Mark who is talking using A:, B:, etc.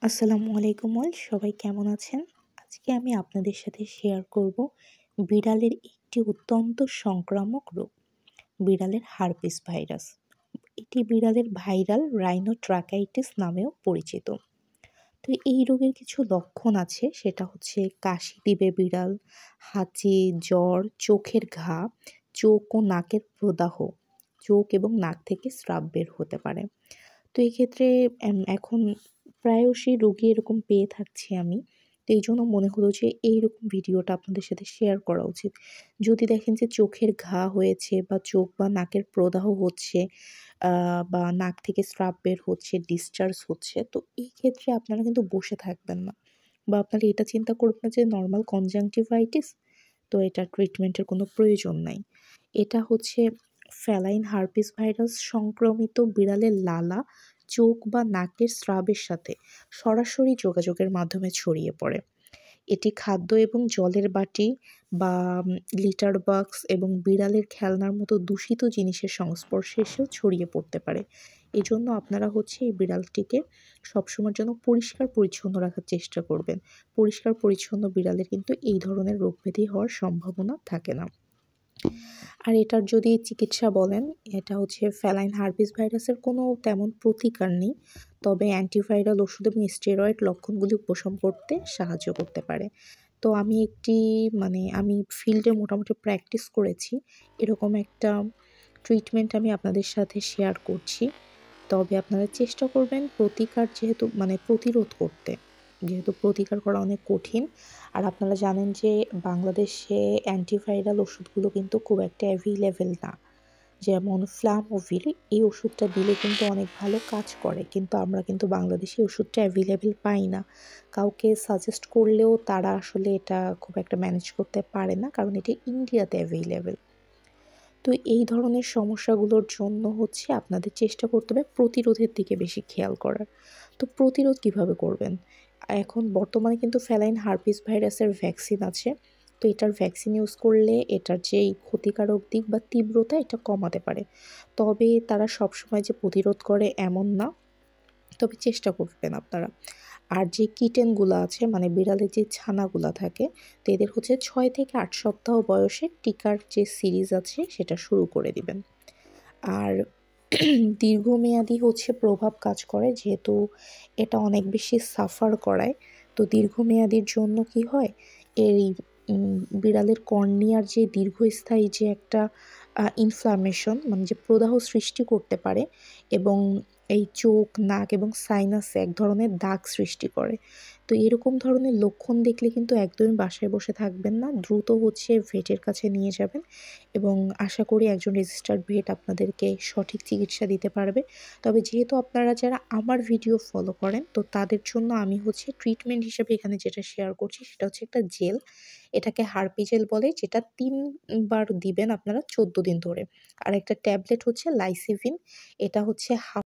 A: আসসালামু আলাইকুম অল, সবাই কেমন আছেন? আজকে আমি আপনাদের সাথে শেয়ার করব বিড়ালের একটি অত্যন্ত সংক্রামক রোগ, বিড়ালের হার্পিস ভাইরাস। এটি বিড়ালের ভাইরাল রাইনোট্রাকাইটিস নামেও পরিচিত। তো এই রোগের কিছু লক্ষণ আছে, সেটা হচ্ছে কাশি দিবে বিড়াল, হাঁচি, জ্বর, চোখের ঘা, চোখ ও নাকের প্রদাহ, চোখ এবং নাক থেকে স্রাব বের হতে পারে। তো এক্ষেত্রে এখন প্রায়শই রোগী এরকম পেয়ে থাকছি আমি। তো এইজন্য মনে হলো যে এইরকম ভিডিওটা আপনাদের সাথে শেয়ার করা উচিত। যদি দেখেন যে চোখের ঘা হয়েছে বা চোখ বা নাকের প্রদাহ হচ্ছে, বা নাক থেকে স্রাব বের হচ্ছে, ডিসচার্জ হচ্ছে, তো এই ক্ষেত্রে আপনারা কিন্তু বসে থাকবেন না। বা আপনারা এটা চিন্তা করবেন না যে নরমাল কনজাংটিভাইটিস, তো এটার ট্রিটমেন্টের কোনো প্রয়োজন নাই। এটা হচ্ছে ফেলাইন হার্পিস ভাইরাস সংক্রমিত বিড়ালের লালা, চোখ বা নাকের স্রাবের সাথে সরাসরি যোগাযোগের মাধ্যমে ছড়িয়ে পড়ে। এটি খাদ্য এবং জলের বাটি বা লিটার বক্স এবং বিড়ালের খেলনার মতো দূষিত জিনিসের সংস্পর্শে এসেও ছড়িয়ে পড়তে পারে। এজন্য আপনারা হচ্ছে এই বিড়ালটিকে সবসময়ের জন্য পরিষ্কার পরিচ্ছন্ন রাখার চেষ্টা করবেন। পরিষ্কার পরিচ্ছন্ন বিড়ালের কিন্তু এই ধরনের রোগ ব্যাধি হওয়ার সম্ভাবনা থাকে না। আর এটার যদি চিকিৎসা বলেন, এটা হচ্ছে ফেলাইন হার্পিস ভাইরাসের কোনো তেমন প্রতিকার নেই। তবে অ্যান্টিভাইরাল ওষুধ এবং স্টেরয়েড লক্ষণগুলি উপশম করতে সাহায্য করতে পারে। তো আমি ফিল্ডে মোটামুটি প্র্যাকটিস করেছি। এরকম একটা ট্রিটমেন্ট আমি আপনাদের সাথে শেয়ার করছি। তবে আপনারা চেষ্টা করবেন প্রতিকার প্রতিরোধ করতে। যেহেতু প্রতিকার করা অনেক কঠিন। আর আপনারা জানেন যে বাংলাদেশে অ্যান্টিভাইরাল ওষুধগুলো কিন্তু খুব একটা অ্যাভেইলেবল না। যেমন ফ্লামোভিল, এই ওষুধটা দিলে কিন্তু অনেক ভালো কাজ করে। কিন্তু আমরা কিন্তু বাংলাদেশে ওষুধটা অ্যাভেইলেবল পাই না। কাউকে সাজেস্ট করলেও তারা আসলে এটা খুব একটা ম্যানেজ করতে পারে না, কারণ এটা ইন্ডিয়াতে অ্যাভেইলেবল। তো এই ধরনের সমস্যাগুলোর জন্য হচ্ছে আপনাদের চেষ্টা করতে হবে প্রতিরোধের দিকে বেশি খেয়াল করার। তো প্রতিরোধ কিভাবে করবেন? এখন বর্তমানে কিন্তু ফেলাইন হার্পিস ভাইরাসের ভ্যাকসিন আছে। তো এটার ভ্যাকসিন ইউজ করলে এটার যেই ক্ষতিকারক দিক বা তীব্রতা এটা কমাতে পারে। তবে তারা সবসময় যে প্রতিরোধ করে এমন না। তবে চেষ্টা করবেন আপনারা। আর যে কিটেনগুলো আছে, মানে বিড়ালের যে ছানাগুলা থাকে, তো এদের হচ্ছে ৬ থেকে ৮ সপ্তাহ বয়সে টিকার যে সিরিজ আছে সেটা শুরু করে দিবেন। আর দীর্ঘমেয়াদী হচ্ছে প্রভাব কাজ করে, যেহেতু এটা অনেক বেশি সাফার করায়। তো দীর্ঘমেয়াদীর জন্য কি হয়, এই বিড়ালের কর্নিয়ার যে দীর্ঘস্থায়ী যে একটা ইনফ্লামেশন, মানে যে প্রদাহ সৃষ্টি করতে পারে, এবং এই চোখ, নাক এবং সাইনাসে এক ধরনের দাগ সৃষ্টি করে। তো এরকম ধরনের লক্ষণ দেখলে কিন্তু একদমই বাসায় বসে থাকবেন না। দ্রুত হচ্ছে ভেটের কাছে নিয়ে যাবেন, এবং আশা করি একজন রেজিস্টার্ড ভেট আপনাদেরকে সঠিক চিকিৎসা দিতে পারবে। তবে যেহেতু আপনারা যারা আমার ভিডিও ফলো করেন, তো তাদের জন্য আমি হচ্ছে ট্রিটমেন্ট হিসেবে এখানে যেটা শেয়ার করছি সেটা হচ্ছে একটা জেল। এটাকে হার্পি জেল বলে, যেটা ৩ বার দিবেন আপনারা ১৪ দিন ধরে। আর একটা ট্যাবলেট হচ্ছে লাইসিভিন, এটা হচ্ছে